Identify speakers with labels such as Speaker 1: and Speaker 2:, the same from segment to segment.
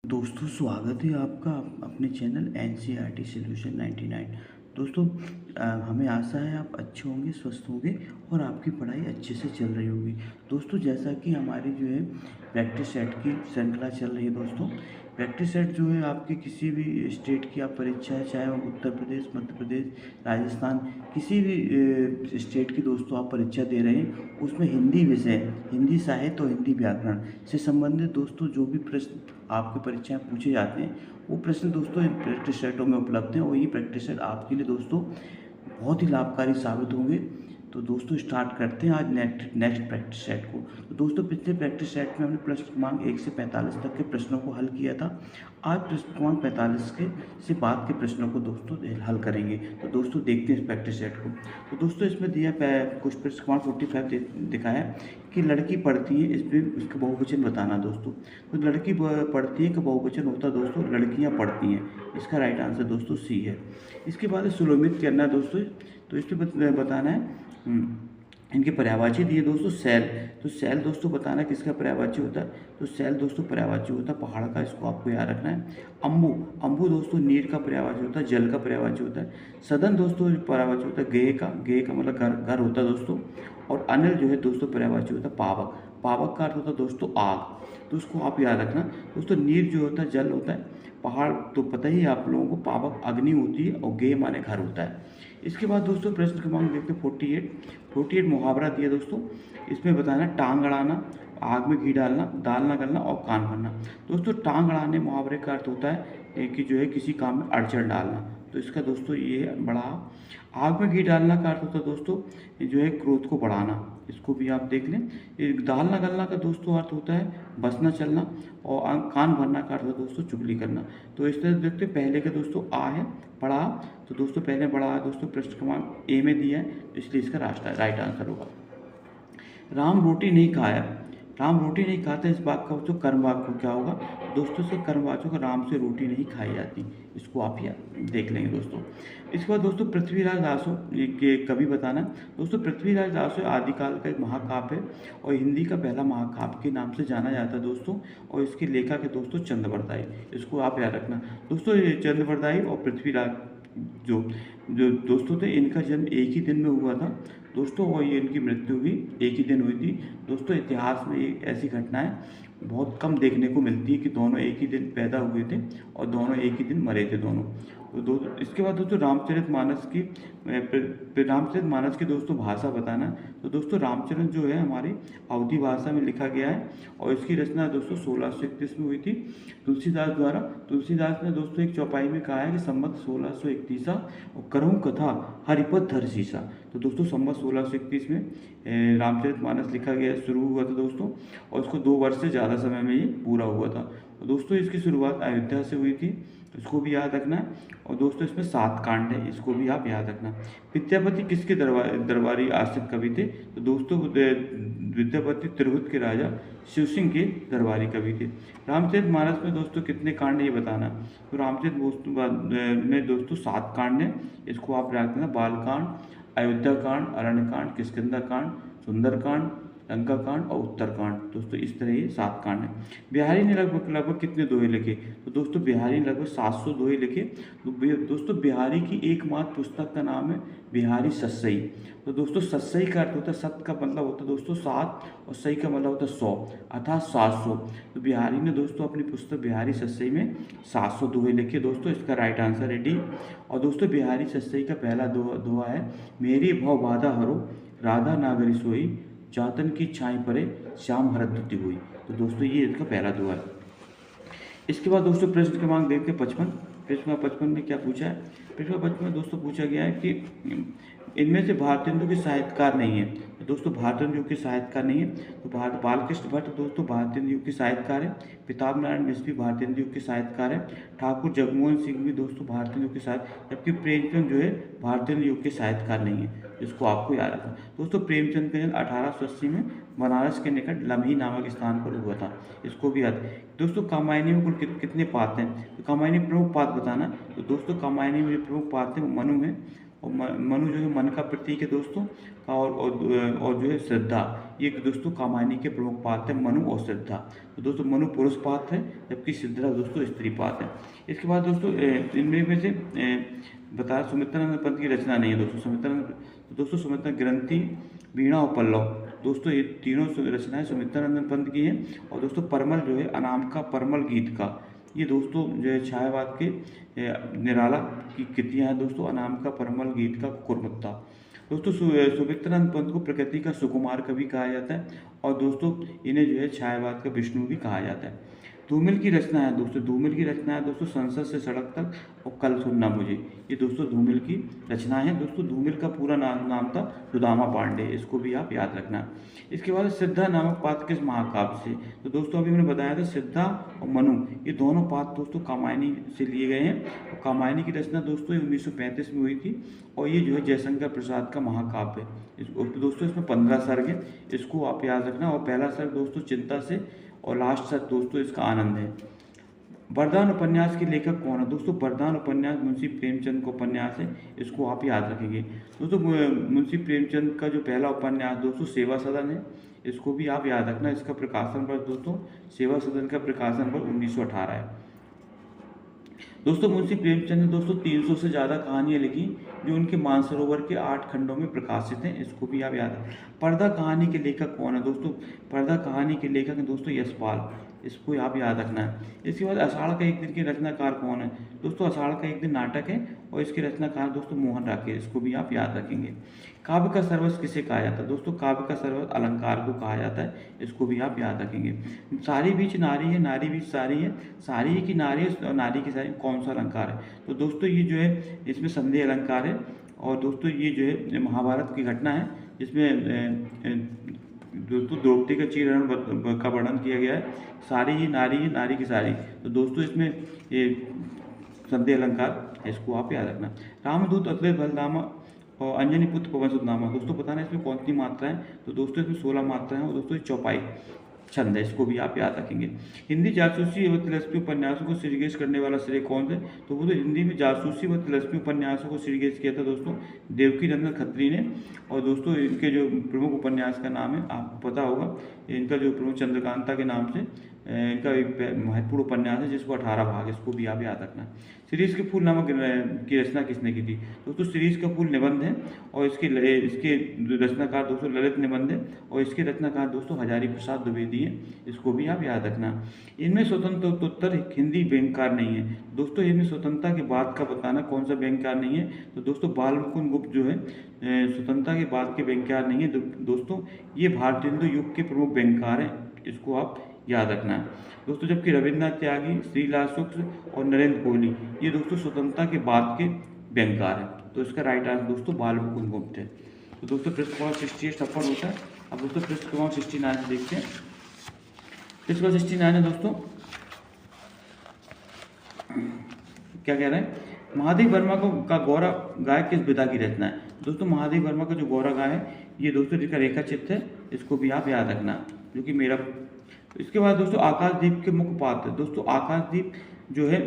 Speaker 1: दोस्तों स्वागत है आपका अपने चैनल एनसीईआरटी सॉल्यूशन 99। दोस्तों हमें आशा है आप अच्छे होंगे, स्वस्थ होंगे और आपकी पढ़ाई अच्छे से चल रही होगी। दोस्तों जैसा कि हमारी जो है प्रैक्टिस सेट की श्रृंखला चल रही है दोस्तों, प्रैक्टिस सेट जो है आपकी किसी भी स्टेट की आप परीक्षा है, चाहे वो उत्तर प्रदेश, मध्य प्रदेश, राजस्थान, किसी भी स्टेट की दोस्तों आप परीक्षा दे रहे हैं, उसमें हिंदी विषय, हिंदी साहित्य और हिंदी व्याकरण से संबंधित दोस्तों जो भी प्रश्न आपकी परीक्षाएं पूछे जाते हैं, वो प्रश्न दोस्तों इन प्रैक्टिस सेटों में उपलब्ध हैं और ये प्रैक्टिस सेट आपके लिए दोस्तों बहुत ही लाभकारी साबित होंगे। तो दोस्तों स्टार्ट करते हैं आज नेक्स्ट प्रैक्टिस सेट को। तो दोस्तों पिछले प्रैक्टिस सेट में हमने प्रश्न क्रमांक 1 से 45 तक के प्रश्नों को हल किया था। आज प्रश्न क्रमांक 45 के से बाद के प्रश्नों को दोस्तों हल करेंगे। तो दोस्तों देखते हैं इस प्रैक्टिस सेट को। तो दोस्तों इसमें दिया कुछ प्रश्न क्रमांक 45 दिखाया कि लड़की पढ़ती है, इसमें उसका बहुवचन बताना दोस्तों। तो लड़की पढ़ती है का बहुवचन होता है दोस्तों लड़कियां पढ़ती हैं। इसका राइट आंसर दोस्तों सी है। इसके बाद सुलोमित करना है दोस्तों। तो इसमें बताना है इनके पर्यायवाची दिए दोस्तों सैल। तो सैल दोस्तों बताना किसका पर्यायवाची होता है। तो सैल दोस्तों पर्यायवाची होता है पहाड़ का, इसको आपको याद रखना है। अम्बु, अम्बु दोस्तों नीर का पर्यायवाची होता है, जल का पर्यायवाची होता है। सदन दोस्तों पर्यायवाची होता है गेह का मतलब घर घर होता है दोस्तों। और अनिल जो है दोस्तों पर्यायवाची होता है पावक, पावक का अर्थ होता है दोस्तों आग। तो उसको आप याद रखना दोस्तों। नीर जो होता है जल होता है, पहाड़ तो पता ही है आप लोगों को, पावक अग्नि होती है और गेह माने घर होता है। इसके बाद दोस्तों प्रश्न क्रमांक देखते हैं 48 मुहावरा दिया दोस्तों। इसमें बताना टांग अड़ाना, आग में घी डालना, दाल ना गलना और कान भरना। दोस्तों टांग अड़ाने मुहावरे का अर्थ होता है कि जो है किसी काम में अड़चन डालना। तो इसका दोस्तों ये है बड़ा। आग में घी डालना का अर्थ होता है दोस्तों जो है क्रोध को बढ़ाना, इसको भी आप देख लें। दाल ना गलना का दोस्तों अर्थ होता है बसना चलना। और कान भरना का अर्थ होता है दोस्तों चुगली करना। तो इस तरह देखते पहले के दोस्तों आ है बड़ा। तो दोस्तों पहले बड़ा दोस्तों प्रश्न क्रमांक ए में दिया है, इसलिए इसका राइट आंसर होगा। राम रोटी नहीं खाया, राम रोटी नहीं खाता, इस बात का जो कर्मवाक्य क्या होगा दोस्तों। से कर्मवाचक का राम से रोटी नहीं खाई जाती, इसको आप देख लेंगे दोस्तों। इसके बाद दोस्तों पृथ्वीराज दासो के कवि बताना दोस्तों। पृथ्वीराज दासो आदिकाल का एक महाकाव्य है और हिंदी का पहला महाकाव्य के नाम से जाना जाता है दोस्तों। और इसके लेखक है दोस्तों चंद्रवरदाई, इसको आप याद रखना दोस्तों। चंद्रवरदाई और पृथ्वीराज जो जो दोस्तों थे, इनका जन्म एक ही दिन में हुआ था दोस्तों और ये इनकी मृत्यु भी एक ही दिन हुई थी दोस्तों। इतिहास में एक ऐसी घटनाएं बहुत कम देखने को मिलती है कि दोनों एक ही दिन पैदा हुए थे और दोनों एक ही दिन मरे थे दोनों। तो इसके बाद दोस्तों रामचरितमानस की दोस्तों भाषा बताना। तो दोस्तों रामचरित जो है हमारी अवधी भाषा में लिखा गया है और इसकी रचना दोस्तों 1631 में हुई थी तुलसीदास द्वारा। तुलसीदास ने दोस्तों एक चौपाई में कहा है कि संवत 1631 और करहूँ कथा हरिपद धर शीशा। तो दोस्तों संवत 1631 में रामचरितमानस लिखा गया शुरू हुआ था दोस्तों और इसको 2 वर्ष से ज़्यादा समय में ये पूरा हुआ था। तो दोस्तों इसकी शुरुआत अयोध्या से हुई थी, इसको भी याद रखना है। और दोस्तों इसमें 7 कांड है, इसको भी आप याद रखना। विद्यापति किसके दरबारी आश्रित कवि थे। तो दोस्तों विद्यापति तिरहुत के राजा शिव सिंह के दरबारी कवि थे। रामचरितमानस में दोस्तों कितने कांड है ये बताना। तो रामचरित में दोस्तों 7 कांड है, इसको आप याद रखना। बालकांड, अयोध्या कांड, अरण्य कांड, किष्किंधा कांड, सुंदरकांड, लंका कांड और उत्तरकांड। दोस्तों इस तरह ये 7 कांड है। बिहारी ने लगभग कितने दोहे लिखे। तो दोस्तों बिहारी ने लगभग 700 दोहे लिखे। तो दोस्तों बिहारी की एकमात्र पुस्तक का नाम है बिहारी सस्सई। तो दोस्तों सस्सई का अर्थ होता है, सत का मतलब होता है दोस्तों 7 और सही का मतलब होता है 100 अर्थात 700। तो बिहारी ने दोस्तों अपनी पुस्तक बिहारी सस्सई में 700 दोहे लिखे दोस्तों, इसका राइट आंसर है डी। और दोस्तों बिहारी सस्सई का पहला दोहा है मेरी भव बाधा हरो राधा नागरी सोई जातन की छाई परे श्याम हरद्युति हुई। तो दोस्तों ये इसका पहला दोहा है। इसके बाद दोस्तों प्रश्न क्रमांक देखते 55। प्रश्न 55 में क्या पूछा है। प्रश्न 55 में दोस्तों पूछा गया है कि इनमें से भारतेंदु के साहित्यकार नहीं है। तो दोस्तों भारतेंदु के साहित्यकार नहीं है। तो बालकृष्ण भट्ट दोस्तों भारतेंदु युग के साहित्यकार है। प्रताप नारायण मिश्र भी भारतेंदु युग के साहित्यकार है। ठाकुर जगमोहन सिंह भी दोस्तों भारतेंदु युग के साहित्य, जबकि प्रेमचंद जो है भारतेंदु युग के साहित्यकार नहीं है, इसको आपको याद रखना दोस्तों। प्रेमचंद का जन्म 1880 में बनारस के निकट लम्ही नामक स्थान पर हुआ था, इसको भी याद। दोस्तों कामायनी में कुल कितने पात्र हैं। तो कामायनी प्रमुख पात्र बताना। तो दोस्तों कामायनी में जो प्रमुख पात्र हैं वो मनु है और मनु जो है मन का प्रतीक है दोस्तों का, और जो है श्रद्धा, ये दोस्तों कामायनी के प्रमुख पात्र है मनु और श्रद्धा। तो दोस्तों मनु पुरुष पात्र है जबकि श्रद्धा दोस्तों स्त्री पात्र है। इसके बाद दोस्तों इनमें में से बताया सुमित्रानंद पंत की रचना नहीं है दोस्तों सुमित्रा ग्रंथि, वीणा और पल्लव, दोस्तों ये तीनों रचनाएं सुमित्रानंद पंत की हैं। और दोस्तों परमल जो है अनाम का परमल गीत का, ये दोस्तों जो है छायावाद के निराला की कृतियाँ हैं दोस्तों। अनाम का परमल गीत का कुकुरमुत्ता। दोस्तों सुमित्रानंद पंत को प्रकृति का सुकुमार कवि कहा जाता है, और दोस्तों इन्हें जो है छायावाद का विष्णु भी कहा जाता है। धूमिल की रचना है दोस्तों संसद से सड़क तक और कल सुनना मुझे, ये दोस्तों धूमिल की रचना है दोस्तों। धूमिल का पूरा नाम था सुदामा पांडे, इसको भी आप याद रखना। इसके बाद श्रद्धा नामक पात्र किस महाकाव्य से, तो दोस्तों अभी मैंने बताया था श्रद्धा और मनु ये दोनों पात्र दोस्तों कामायनी से लिए गए हैं। और कामायनी की रचना दोस्तों 1935 में हुई थी, और ये जो है जयशंकर प्रसाद का महाकाव्य है। दोस्तों इसमें 15 सर्ग है, इसको आप याद रखना। और पहला सर्ग दोस्तों चिंता से, और लास्ट सर्ग दोस्तों इसका आनंद है। वरदान उपन्यास के लेखक कौन है, दोस्तों वरदान उपन्यास मुंशी प्रेमचंद का उपन्यास है, इसको आप याद रखेंगे दोस्तों। मुंशी प्रेमचंद का जो पहला उपन्यास दोस्तों सेवा सदन है, इसको भी आप याद रखना। इसका प्रकाशन वर्ष दोस्तों सेवा सदन का प्रकाशन वर्ष 1918 है। दोस्तों मुंशी प्रेमचंद ने दोस्तों 300 से ज़्यादा कहानियाँ लिखी जो उनके मानसरोवर के 8 खंडों में प्रकाशित हैं, इसको भी आप याद रखें। पर्दा कहानी के लेखक कौन है दोस्तों, पर्दा कहानी के लेखक हैं दोस्तों यशपाल, इसको आप याद रखना है। इसके बाद आषाढ़ का एक दिन के रचनाकार कौन है, दोस्तों आषाढ़ का एक दिन नाटक है, और इसके रचनाकार दोस्तों मोहन राकेश, इसको भी आप याद रखेंगे। काव्य का सर्वस्व किसे कहा जाता है, दोस्तों काव्य का सर्वस्व अलंकार को कहा जाता है, इसको भी आप याद रखेंगे। सारी बीच नारी है, नारी बीच सारी है, सारी है कि नारी है, और नारी की सारी कौन सा अलंकार है, तो दोस्तों ये जो है इसमें संदेह अलंकार है। और दोस्तों ये जो है महाभारत की घटना है जिसमें दोस्तों द्रौपदी का चीरहरण का वर्णन किया गया है। सारी ही नारी है, नारी की सारी, तो दोस्तों इसमें ये संदेह अलंकार है, इसको आप याद रखना। रामदूत अद्वैत बलदामा और अंजनी पुत्र पवन सुतनामा, दोस्तों बताना इसमें कौन सी मात्रा है, तो दोस्तों इसमें 16 मात्रा है, और दोस्तों चौपाई छंद है, इसको भी आप याद रखेंगे। हिंदी जासूसी एवं तिलस्मी उपन्यासों को श्रीगेश करने वाला श्रेय कौन है, तो वो तो हिंदी में जासूसी व तिलस्मी उपन्यासों को श्रीगेश किया था दोस्तों देवकी नंदन खत्री ने। और दोस्तों इनके जो प्रमुख उपन्यास का नाम है आपको पता होगा, इनका जो प्रमुख चंद्रकांता के नाम से इनका एक महत्वपूर्ण उपन्यास है जिसको 18 भाग, इसको भी आप याद रखना। शिरीष के फूल नामक की रचना किसने की थी, दोस्तों शिरीष का फूल निबंध है, और इसके रचनाकार दोस्तों ललित निबंध है, और इसके रचनाकार दोस्तों हजारी प्रसाद द्विवेदी है, इसको भी आप याद रखना। इनमें स्वतंत्रोत्तर हिंदी व्यंग्यकार नहीं है, दोस्तों इनमें स्वतंत्रता के बाद का बताना कौन सा व्यंग्यकार नहीं है, तो दोस्तों बाल मुकुंद गुप्त जो है स्वतंत्रता के बाद के व्यंग्यकार नहीं है दोस्तों, ये भारतेंदु युग के प्रमुख व्यंग्यकार हैं, इसको आप याद रखना है दोस्तों। जबकि रविन्द्रनाथ त्यागी, श्रीलाल शुक्ल और नरेंद्र कोहली ये दोस्तों स्वतंत्रता के बाद के व्यंग्यकार हैं, तो इसका राइट आंसर दोस्तों बाल मुकुंद गुप्त है। तो दोस्तों पृष्ठ क्रमांक 68 सफल होता है। अब दोस्तों पृष्ठ क्रमांक 69 देखते हैं। पृष्ठ क्रमांक 69 है दोस्तों, क्या कह रहे हैं, महादेव वर्मा का गौरा गाय किस विधा की रचना है, दोस्तों महादेव वर्मा का जो गौरा गाय है ये दोस्तों इसका रेखा चित्र है, इसको भी आप याद रखना, जो कि मेरा। इसके बाद दोस्तों आकाशदीप के मुख्य पात्र, दोस्तों आकाशदीप जो है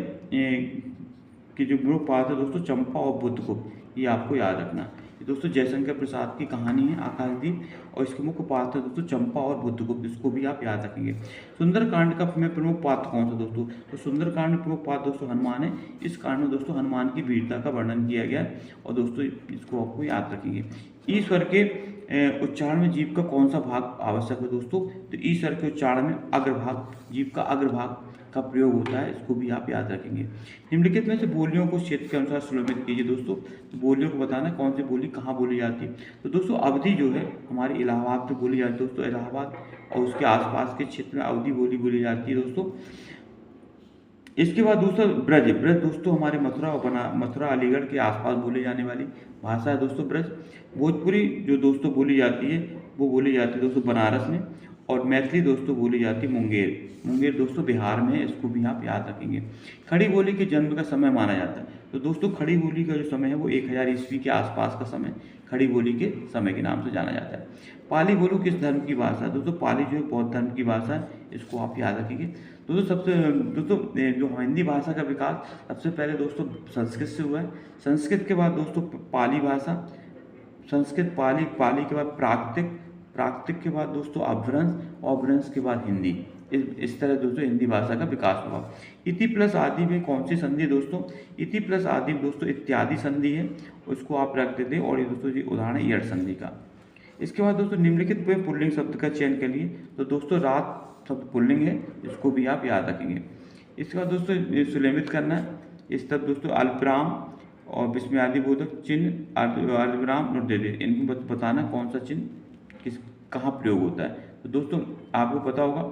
Speaker 1: कि जो मुख्य पात्र है दोस्तों चंपा और बुद्धगुप्त, ये आपको याद रखना। दोस्तों जयशंकर प्रसाद की कहानी है आकाशदीप, और इसके मुख्य पात्र दोस्तों चंपा और बुद्धगुप्त, इसको भी आप याद रखेंगे। सुंदरकांड का में प्रमुख पात्र कौन सा दोस्तों, तो सुंदरकांड में प्रमुख पात्र दोस्तों हनुमान है। इस कांड में दोस्तों हनुमान की वीरता का वर्णन किया गया है, और दोस्तों इसको आपको याद रखेंगे। ईश्वर के उच्चारण में जीव का कौन सा भाग आवश्यक है दोस्तों, तो ईश्वर के उच्चारण में अग्रभाग, जीव का अग्रभाग का प्रयोग होता है, इसको भी आप याद रखेंगे। निम्नलिखित में से बोलियों को क्षेत्र के अनुसार सुलभित कीजिए दोस्तों, तो बोलियों को बताना कौन सी बोली कहाँ बोली जाती है, तो दोस्तों अवधी जो है हमारी इलाहाबाद में बोली जाती है दोस्तों, इलाहाबाद और उसके आसपास के क्षेत्र में अवधी बोली बोली जाती है दोस्तों। इसके बाद दूसरा ब्रज, ब्रज दोस्तों हमारे मथुरा अलीगढ़ के आसपास बोली जाने वाली भाषा है दोस्तों ब्रज। भोजपुरी जो दोस्तों बोली जाती है वो बोली जाती है दोस्तों बनारस में, और मैथिली दोस्तों बोली जाती है मुंगेर दोस्तों बिहार में है, इसको भी आप याद रखेंगे। खड़ी बोली के जन्म का समय माना जाता है, तो दोस्तों खड़ी बोली का जो समय है वो 1000 ईस्वी के आसपास का समय खड़ी बोली के समय के नाम से जाना जाता है। पाली बोलो किस धर्म की भाषा है, दोस्तों पाली जो है बौद्ध धर्म की भाषा है, इसको आप याद रखेंगे। दोस्तों जो हिंदी भाषा का विकास सबसे पहले दोस्तों संस्कृत से हुआ है। संस्कृत के बाद दोस्तों पाली भाषा, संस्कृत, पाली, पाली के बाद प्राकृतिक, प्राकृतिक के बाद दोस्तों अपभ्रंश, अपभ्रंश के बाद हिंदी। इस तरह दोस्तों हिंदी भाषा का विकास हुआ। इति प्लस आदि में कौन सी संधि है दोस्तों? इति प्लस आदि में दोस्तों इत्यादि संधि है, उसको आप रख देते हैं। और ये दोस्तों जी उदाहरण है ईयट संधि का। इसके बाद दोस्तों निम्नलिखित में पुल्लिंग शब्द का चयन कर लिए। तो दोस्तों रात शब्द पुल्लिंग है, इसको भी आप याद रखेंगे। इसके बाद दोस्तों सुलेमित करना है। इस तरह दोस्तों अल्पविराम और विस्मयादिबोधक चिन्ह, अल्पविराम नोट दे दे, इनको बताना कौन सा चिन्ह किस कहाँ प्रयोग होता है। तो दोस्तों आपको पता होगा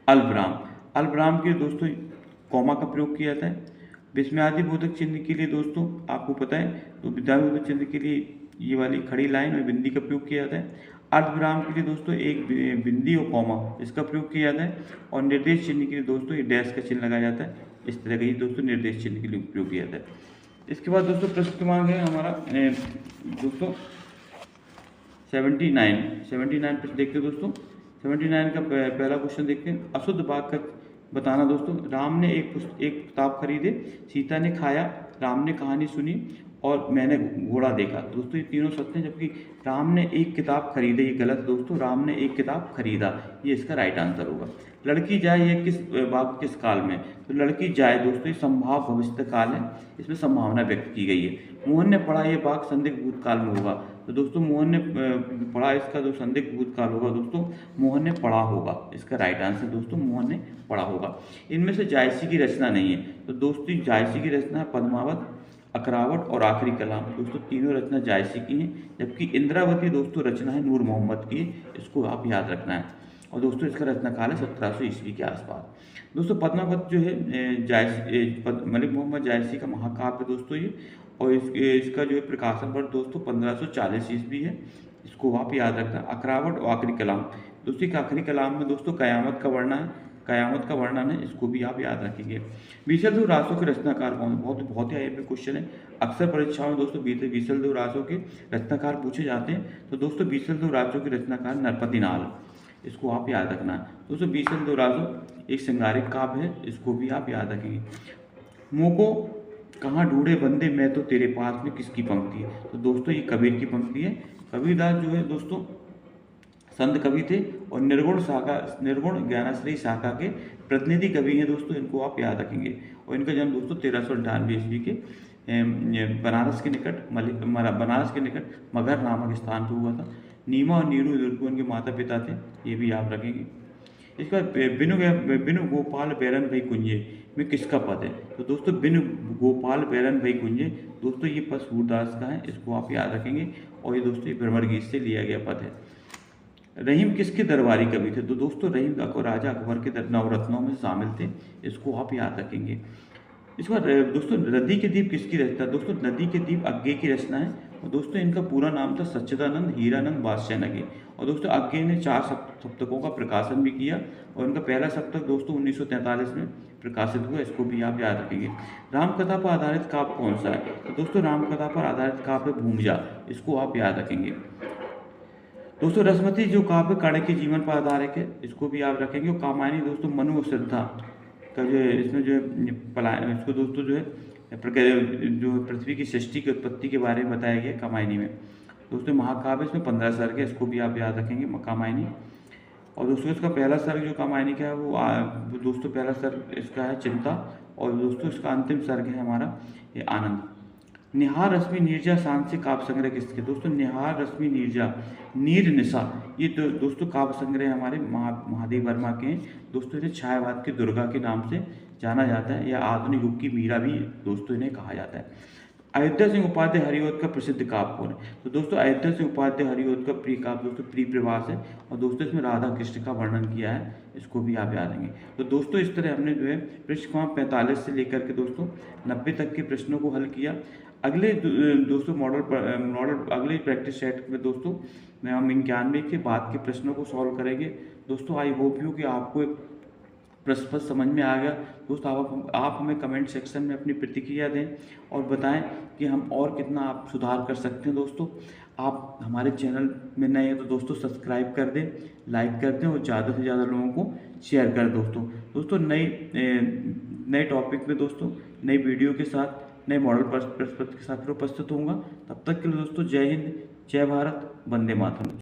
Speaker 1: अल्पविराम, अल्पविराम के दोस्तों कॉमा का प्रयोग किया जाता है। विस्मयादिबोधक चिन्ह के लिए दोस्तों आपको पता है तो विद्याविबोधक चिन्ह के लिए ये वाली खड़ी लाइन और बिंदी का प्रयोग किया जाता है। अर्धविराम के लिए दोस्तों एक बिंदी और कॉमा इसका प्रयोग किया जाता है। और निर्देश चिन्ह के लिए दोस्तों ये डैश का चिन्ह लगाया जाता है। इस तरह का ये दोस्तों निर्देश चिन्ह के लिए उपयोग किया जाता है। इसके बाद दोस्तों प्रश्न क्रमांक है हमारा दोस्तों 79 प्रश्न देखते हैं दोस्तों। 79 का पहला क्वेश्चन देखते हैं। अशुद्ध वाक्य का बताना दोस्तों। राम ने एक किताब खरीदे, सीता ने खाया, राम ने कहानी सुनी और मैंने घोड़ा देखा। दोस्तों ये तीनों सत्य हैं, जबकि राम ने एक किताब खरीदे ये गलत दोस्तों। राम ने एक किताब खरीदा, ये इसका राइट आंसर होगा। लड़की जाए ये किस वाक्य किस काल में? तो लड़की जाए दोस्तों ये संभाव भविष्य काल है, इसमें संभावना व्यक्त की गई है। मोहन ने पढ़ा ये वाक्य संदिग्ध भूतकाल में होगा। तो दोस्तों मोहन ने पढ़ा, इसका जो संदिग्ध भूतकाल होगा दोस्तों मोहन ने पढ़ा होगा, इसका राइट आंसर दोस्तों मोहन ने पढ़ा होगा। इनमें से जायसी की रचना नहीं है। तो दोस्तों जायसी की रचना है पद्मावत, अकरावट और आखिरी कलाम। दोस्तों तीनों रचना जायसी की हैं, जबकि इंद्रावती दोस्तों रचना है नूर मोहम्मद की, इसको आप याद रखना है। और दोस्तों इसका रचना काल है 1700 ईस्वी के आसपास। दोस्तों पद्मावत जो है मलिक मोहम्मद जायसी का महाकाव्य दोस्तों ये, और इसका जो है प्रकाशन वर्ष दोस्तों 1540 ईस्वी है, इसको आप याद रखना। अकरावट और आखिरी कलाम, दोस्तों एक आखिरी कलाम में दोस्तों कयामत का वर्णन है, कयामत का वर्णन है, इसको भी आप याद रखेंगे। बीसलदेव रासों के रचनाकार कौन? बहुत ही आईएमपी क्वेश्चन है। अक्सर परीक्षाओं में दोस्तों बीसलदेव रासों के रचनाकार पूछे जाते हैं। तो दोस्तों बीसलदेव रासों के रचनाकार नरपति नाल, इसको आप याद रखना है। दोस्तों बीसलदेव रासो एक श्रृंगारिक काव्य है, इसको भी आप याद रखेंगे। मोको कहाँ ढूंढे बंदे मैं तो तेरे पास में, किसकी पंक्ति है? तो दोस्तों ये कबीर की पंक्ति है। कबीरदास जो है दोस्तों संत कवि थे और निर्गुण ज्ञानाश्रयी शाखा के प्रतिनिधि कवि हैं दोस्तों, इनको आप याद रखेंगे। और इनका जन्म दोस्तों 1398 ईस्वी के बनारस के निकट मगहर नामक स्थान पर हुआ था। नीमा और नीरू दुर्गो इनके माता पिता थे, ये भी आप रखेंगे। इसके बाद बिनु गोपाल बैरन भई कुंजे में किसका पद है? तो दोस्तों बिनु गोपाल बैरन भई कुंजे दोस्तों ये पद सूरदास का है, इसको आप याद रखेंगे। और ये दोस्तों ये भ्रमर गीत से लिया गया पद है। रहीम किसके दरबारी कवि थे? तो दोस्तों रहीम राजा अकबर के नवरत्नों में शामिल थे, इसको आप याद रखेंगे। इस बार दोस्तों नदी के दीप किसकी रचना? दोस्तों नदी के दीप अज्ञे की रचना है। और दोस्तों इनका पूरा नाम था सच्चिदानंद हीरानंद बादशाह नगे। और दोस्तों अज्ञे ने 4 सप्तकों का प्रकाशन भी किया, और इनका पहला सप्तक दोस्तों 1943 में प्रकाशित हुआ, इसको भी आप याद रखेंगे। रामकथा पर आधारित काव्य कौन सा है? तो दोस्तों रामकथा पर आधारित काव्य भूमिजा, इसको आप याद रखेंगे। दोस्तों रसमती जो काव्य कर्ण के जीवन पर आधारित है, इसको भी आप रखेंगे। और कामायनी दोस्तों मनु और श्रद्धा का जो है इसमें जो है इसको दोस्तों जो है पृथ्वी की सृष्टि की उत्पत्ति के बारे में बताया गया कामायनी में। दोस्तों महाकाव्य इसमें 15 सर्ग है, इसको भी आप याद रखेंगे कामायनी। और दोस्तों इसका पहला सर्ग जो कामायनी का है वो दोस्तों पहला सर्ग इसका है चिंता, और दोस्तों इसका अंतिम सर्ग है हमारा ये आनंद। निहार रश्मि नीरजा शांत से काव्य संग्रह किसके? दोस्तों निहार रश्मि नीरजा नीर निशा, ये तो दोस्तों काव्य संग्रह हमारे महादेव वर्मा के हैं। दोस्तों इन्हें छायावाद की दुर्गा के नाम से जाना जाता है, या आधुनिक युग की मीरा भी दोस्तों इन्हें कहा जाता है। अयोध्या सिंह उपाध्याय हरिओद का प्रसिद्ध काव्य कौन है? तो दोस्तों अयोध्या सिंह उपाध्याय हरिओद का प्रिय काव्य दोस्तों प्रिय प्रवास है। और दोस्तों इसमें राधा कृष्ण का वर्णन किया है, इसको भी आप याद रखेंगे। तो दोस्तों इस तरह हमने जो है पृष्ठ क्रमांक 45 से लेकर के दोस्तों 90 तक के प्रश्नों को हल किया। अगले दोस्तों मॉडल अगले प्रैक्टिस सेट में दोस्तों में हम 91 के बाद के प्रश्नों को सॉल्व करेंगे। दोस्तों आई होप यू कि आपको प्रश्न समझ में आ गया। दोस्तों आप हमें कमेंट सेक्शन में अपनी प्रतिक्रिया दें और बताएं कि हम और कितना आप सुधार कर सकते हैं। दोस्तों आप हमारे चैनल में नए हैं तो दोस्तों सब्सक्राइब कर दें, लाइक कर दें और ज़्यादा से ज़्यादा लोगों को शेयर करें दोस्तों नए टॉपिक में दोस्तों नई वीडियो के साथ नए मॉडल प्रश्न पत्र के साथ फिर उपस्थित होऊंगा। तब तक के लिए दोस्तों जय हिंद, जय भारत, वंदे मातरम।